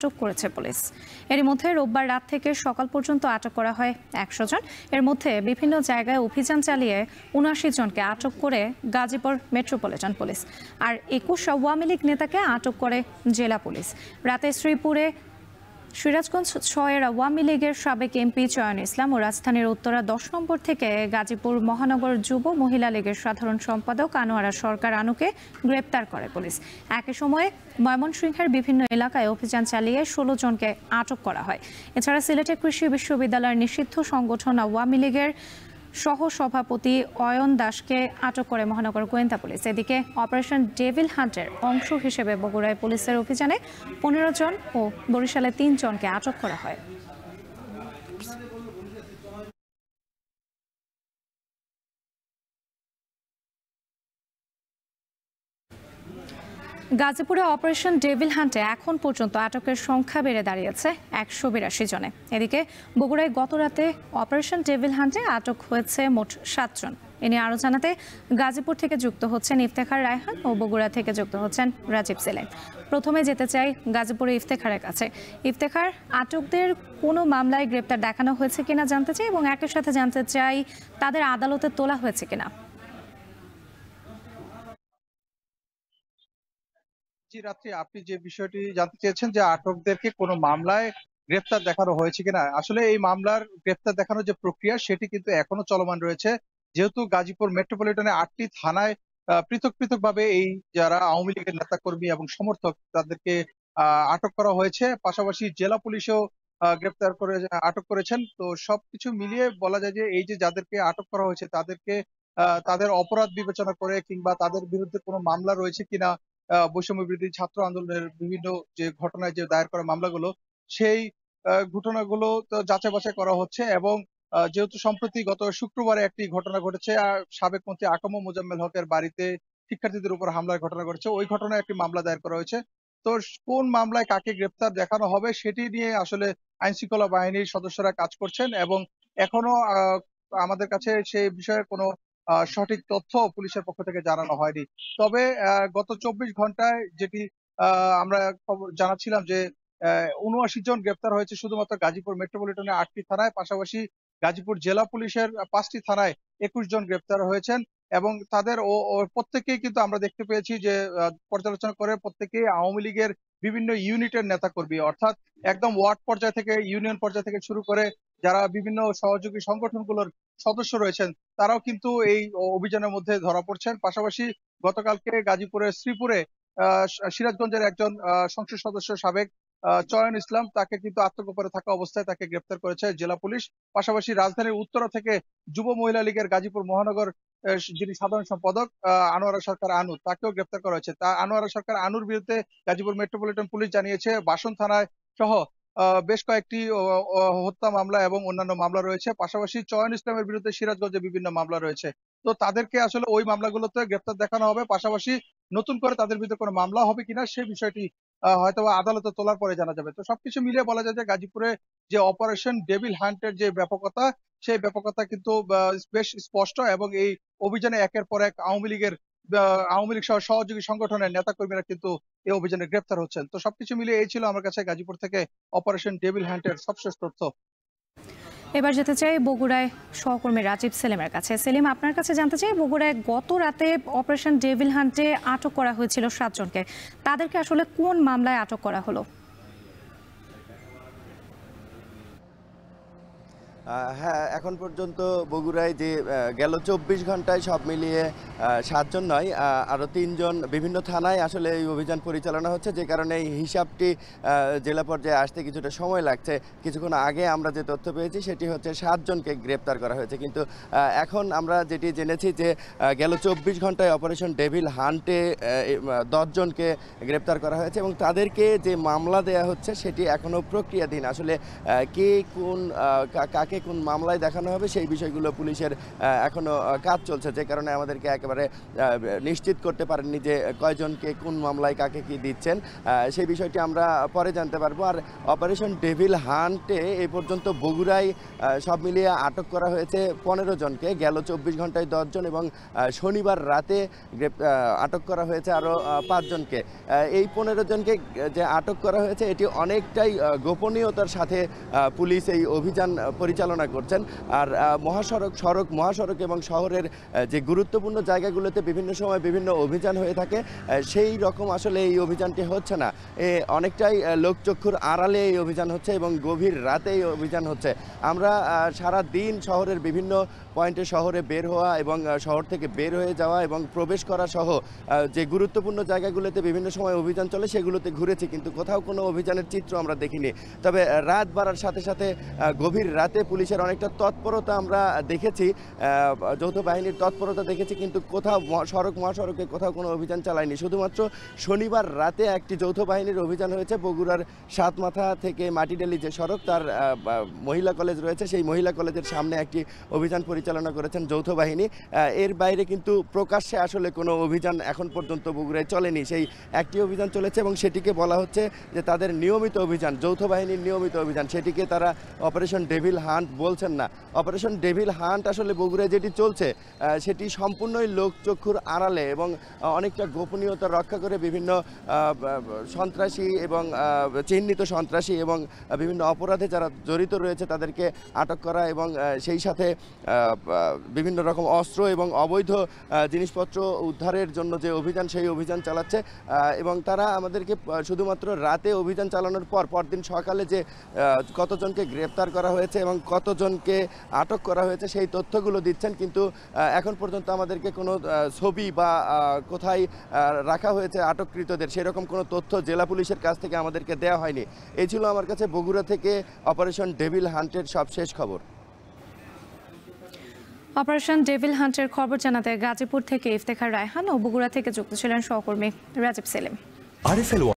আটক করেছে পুলিশ। এরই মধ্যে রোববার রাত থেকে সকাল পর্যন্ত আটক করা হয় 100 জন। এর মধ্যে বিভিন্ন জায়গায় অভিযান চালিয়ে 79 জনকে আটক করে গাজীপুর মেট্রোপলিটন পুলিশ। আর 21 আওয়ামী লীগ নেতাকে আটক করে জেলা পুলিশ। রাতে শ্রীপুরে সিরাজগঞ্জ 6-এর আওয়ামী লীগের সাবেক এমপি চয়ন ইসলাম ও রাজধানীর উত্তরা 10 নম্বর থেকে গাজীপুর মহানগর যুব মহিলা লীগের সাধারণ সম্পাদক আনোয়ারা সরকার আনুকে গ্রেপ্তার করে পুলিশ। একই সময়ে ময়মনসিংহের বিভিন্ন এলাকায় অভিযান চালিয়ে 16 জনকে আটক করা হয়। এছাড়া সিলেটে কৃষি বিশ্ববিদ্যালয়ের নিষিদ্ধ সংগঠন আওয়ামী লীগের সহসভাপতি অয়ন দাসকে আটক করে মহানগর গোয়েন্দা পুলিশ। এদিকে অপারেশন ডেভিল হান্টের অংশ হিসেবে বগুড়ায় পুলিশের অভিযানে 15 জন ও বরিশালে 3 জনকে আটক করা হয়। গাজীপুরে অপারেশন ডেভিল হান্টে এখন পর্যন্ত আটকের সংখ্যা বেড়ে দাঁড়িয়েছে 182 জনে। এদিকে বগুড়ায় গত রাতে অপারেশন ডেভিল হান্টে আটক হয়েছে মোট 7 জন। এ নিয়ে আরও জানাতে গাজীপুর থেকে যুক্ত হচ্ছেন ইফতেখার রায়হান ও বগুড়া থেকে যুক্ত হচ্ছেন রাজীব সেলিম। প্রথমে যেতে চাই গাজীপুরে ইফতেখারের কাছে। ইফতেখার, আটকদের কোনো মামলায় গ্রেপ্তার দেখানো হয়েছে কিনা জানতে চাই, এবং একই সাথে জানতে চাই তাদের আদালতে তোলা হয়েছে কিনা। রাত্রে আপনি যে বিষয়টি জানতে চেয়েছেন যে আটকদেরকে কোনো মামলায় গ্রেপ্তার দেখানো হয়েছে কিনা, আসলে এই মামলার গ্রেপ্তার দেখানোর যে প্রক্রিয়া সেটি কিন্তু এখনো চলমান রয়েছে। যেহেতু গাজীপুর মেট্রোপলিটনে 8টি থানায় পৃথক পৃথক ভাবে এই যারা আওয়ামী লীগের নেতাকর্মী এবং সমর্থক তাদেরকে আটক করা হয়েছে, পাশাপাশি জেলা পুলিশও গ্রেপ্তার করে আটক করেছেন। তো সবকিছু মিলিয়ে বলা যায় যে এই যে যাদেরকে আটক করা হয়েছে তাদেরকে তাদের অপরাধ বিবেচনা করে কিংবা তাদের বিরুদ্ধে কোনো মামলা রয়েছে কিনা, বৈষম্য বিরোধী ছাত্র আন্দোলনের বিভিন্ন যে ঘটনায় যে দায়ের করা মামলাগুলো, সেই ঘটনাগুলো তো যাচাই বাছাই করা হচ্ছে। এবং যেহেতু সম্প্রতি গত শুক্রবারে একটি ঘটনা ঘটেছে, সাবেক মন্ত্রী আকাম মোজাম্মেল হকের বাড়িতে শিক্ষার্থীদের উপর হামলার ঘটনা ঘটেছে, ওই ঘটনায় একটি মামলা দায়ের করা হয়েছে। তো কোন মামলায় কাকে গ্রেপ্তার দেখানো হবে সেটি নিয়ে আসলে আইন শৃঙ্খলা বাহিনীর সদস্যরা কাজ করছেন, এবং এখনো আমাদের কাছে সেই বিষয়ে কোনো সঠিক তথ্য পুলিশের পক্ষ থেকে জানানো হয়নি। তবে গত 24 ঘন্টায় যেটি আমরা খবর জানাচ্ছিলাম যে 79 জন গ্রেপ্তার হয়েছে শুধুমাত্র গাজীপুর মেট্রোপলিটনে 8টি থানায়, পাশাপাশি গাজীপুর জেলা পুলিশের 5টি থানায় 21 জন গ্রেপ্তার হয়েছেন। এবং তাদের প্রত্যেকেই কিন্তু আমরা দেখতে পেয়েছি যে পর্যালোচনা করে প্রত্যেকেই আওয়ামী লীগের বিভিন্ন ইউনিটের নেতাকর্মী, অর্থাৎ একদম ওয়ার্ড পর্যায় থেকে ইউনিয়ন পর্যায় থেকে শুরু করে যারা বিভিন্ন সহযোগী সংগঠনগুলোর সদস্য রয়েছেন তারাও কিন্তু এই অভিযানের মধ্যে ধরা পড়ছেন। পাশাপাশি গতকালকে গাজীপুরের শ্রীপুরে সিরাজগঞ্জের একজন সংসদ সদস্য সাবেক চয়ন ইসলাম, তাকে কিন্তু আত্মগোপনে থাকা অবস্থায় তাকে গ্রেপ্তার করেছে জেলা পুলিশ। পাশাপাশি রাজধানীর উত্তরা থেকে যুব মহিলা লীগের গাজীপুর মহানগর যিনি সাধারণ সম্পাদক আনোয়ারা সরকার আনু, তাকেও গ্রেপ্তার করা হয়েছে। আনোয়ারা সরকার আনুর বিরুদ্ধে গাজীপুর মেট্রোপলিটন পুলিশ জানিয়েছে বাসন থানায় সহ বেশ কয়েকটি হত্যা মামলা এবং অন্যান্য মামলা রয়েছে। পাশাপাশি চয়ন ইসলামের বিরুদ্ধে সিরাজগঞ্জে বিভিন্ন মামলা রয়েছে। তো তাদেরকে আসলে ওই মামলাগুলোতে গ্রেপ্তার দেখানো হবে, পাশাপাশি নতুন করে তাদের বিরুদ্ধে কোনো মামলা হবে কিনা সে বিষয়টি হয়তো আদালতে তোলার পরে জানা যাবে। তো সবকিছু মিলিয়ে বলা যায় যে গাজীপুরে যে অপারেশন ডেভিল হান্টের যে ব্যাপকতা, সেই ব্যাপকতা কিন্তু বেশ স্পষ্ট, এবং এই অভিযানে একের পর এক আওয়ামী লীগ সহ সহযোগী সংগঠনের নেতাকর্মীরা কিন্তু এই অভিযানে গ্রেপ্তার হচ্ছেন। তো সবকিছু মিলিয়ে এই ছিল আমার কাছে গাজীপুর থেকে অপারেশন ডেভিল হান্টের সবশেষ তথ্য। এবার যেতে চাই বগুড়ায় সহকর্মী রাজীব সেলিমের কাছে। সেলিম, আপনার কাছে জানতে চাই, বগুড়ায় গত রাতে অপারেশন ডেভিল হান্টে আটক করা হয়েছিল 7 জনকে, তাদেরকে আসলে কোন মামলায় আটক করা হলো? হ্যাঁ, এখন পর্যন্ত বগুড়ায় যে গেল 24 ঘন্টায় সব মিলিয়ে 7 জন নয়, আরও 3 জন বিভিন্ন থানায় আসলে এই অভিযান পরিচালনা হচ্ছে, যে কারণে এই হিসাবটি জেলা পর্যায়ে আসতে কিছুটা সময় লাগছে। কিছুক্ষণ আগে আমরা যে তথ্য পেয়েছি সেটি হচ্ছে 7 জনকে গ্রেপ্তার করা হয়েছে, কিন্তু এখন আমরা যেটি জেনেছি যে গেল 24 ঘন্টায় অপারেশন ডেভিল হান্টে 10 জনকে গ্রেপ্তার করা হয়েছে, এবং তাদেরকে যে মামলা দেয়া হচ্ছে সেটি এখনও প্রক্রিয়াধীন। আসলে কে কোন কাকে কাকে কোন মামলায় দেখানো হবে সেই বিষয়গুলো পুলিশের এখনো কাজ চলছে, যে কারণে আমাদেরকে একেবারে নিশ্চিত করতে পারেননি যে কয়জনকে কোন মামলায় কাকে কি দিচ্ছেন। সেই বিষয়টি আমরা পরে জানতে পারবো। আর অপারেশন ডেভিল হান্টে এ পর্যন্ত বগুড়ায় সব মিলিয়ে আটক করা হয়েছে 15 জনকে, গেল 24 ঘন্টায় 10 জন এবং শনিবার রাতে আটক করা হয়েছে আরও 5 জনকে। এই 15 জনকে যে আটক করা হয়েছে এটি অনেকটাই গোপনীয়তার সাথে পুলিশ এই অভিযান পরিচালনা করছেন। আর মহাসড়ক এবং শহরের যে গুরুত্বপূর্ণ জায়গাগুলোতে বিভিন্ন সময় বিভিন্ন অভিযান হয়ে থাকে, সেই রকম আসলে এই অভিযানটি হচ্ছে না। অনেকটাই লোকচক্ষুর আড়ালে এই অভিযান হচ্ছে এবং গভীর রাতে এই অভিযান হচ্ছে। আমরা সারা দিন শহরের বিভিন্ন পয়েন্টে শহরে বের হওয়া এবং শহর থেকে বের হয়ে যাওয়া এবং প্রবেশ করা সহ যে গুরুত্বপূর্ণ জায়গাগুলোতে বিভিন্ন সময় অভিযান চলে সেগুলোতে ঘুরেছি, কিন্তু কোথাও কোনো অভিযানের চিত্র আমরা দেখিনি। তবে রাত বাড়ার সাথে সাথে গভীর রাতে পুলিশের অনেকটা তৎপরতা আমরা দেখেছি, যৌথ বাহিনীর তৎপরতা দেখেছি, কিন্তু কোথাও মহাসড়কে কোথাও কোনো অভিযান চালায়নি। শুধুমাত্র শনিবার রাতে একটি যৌথ বাহিনীর অভিযান হয়েছে বগুড়ার সাতমাথা থেকে মাটিডালি যে সড়ক, তার মহিলা কলেজ রয়েছে, সেই মহিলা কলেজের সামনে একটি অভিযান পরিচালনা করেছেন যৌথ বাহিনী। এর বাইরে কিন্তু প্রকাশ্যে আসলে কোনো অভিযান এখন পর্যন্ত বগুড়ায় চলেনি। সেই একটি অভিযান চলেছে এবং সেটিকে বলা হচ্ছে যে তাদের নিয়মিত অভিযান, যৌথ বাহিনীর নিয়মিত অভিযান, সেটিকে তারা অপারেশন ডেভিল হান্ট বলছেন না। অপারেশন ডেভিল হান্ট আসলে বগুড়ায় যেটি চলছে সেটি সম্পূর্ণই লোকচক্ষুর আড়ালে এবং অনেকটা গোপনীয়তা রক্ষা করে বিভিন্ন সন্ত্রাসী এবং চিহ্নিত সন্ত্রাসী এবং বিভিন্ন অপরাধে যারা জড়িত রয়েছে তাদেরকে আটক করা এবং সেই সাথে বিভিন্ন রকম অস্ত্র এবং অবৈধ জিনিসপত্র উদ্ধারের জন্য যে অভিযান, সেই অভিযান চালাচ্ছে। এবং তারা আমাদেরকে শুধুমাত্র রাতে অভিযান চালানোর পরদিন সকালে যে কতজনকে গ্রেপ্তার করা হয়েছে এবং কতজনকে আটক করা হয়েছে সেই তথ্যগুলো দিচ্ছেন, কিন্তু এখন পর্যন্ত আমাদেরকে কোনো ছবি বা কোথায় রাখা হয়েছে আটককৃতদের সেরকম কোনো তথ্য জেলা পুলিশের কাছ থেকে আমাদেরকে দেওয়া হয়নি। এই ছিল আমার কাছে বগুড়া থেকে অপারেশন ডেভিল হান্টের সবশেষ খবর। অপারেশন ডেভিল হান্টের খবর জানাতে গাজীপুর থেকে ইফতেখার রায়হান ও বগুড়া থেকে যুক্ত ছিলেন সহকর্মী রাজীব সেলিম।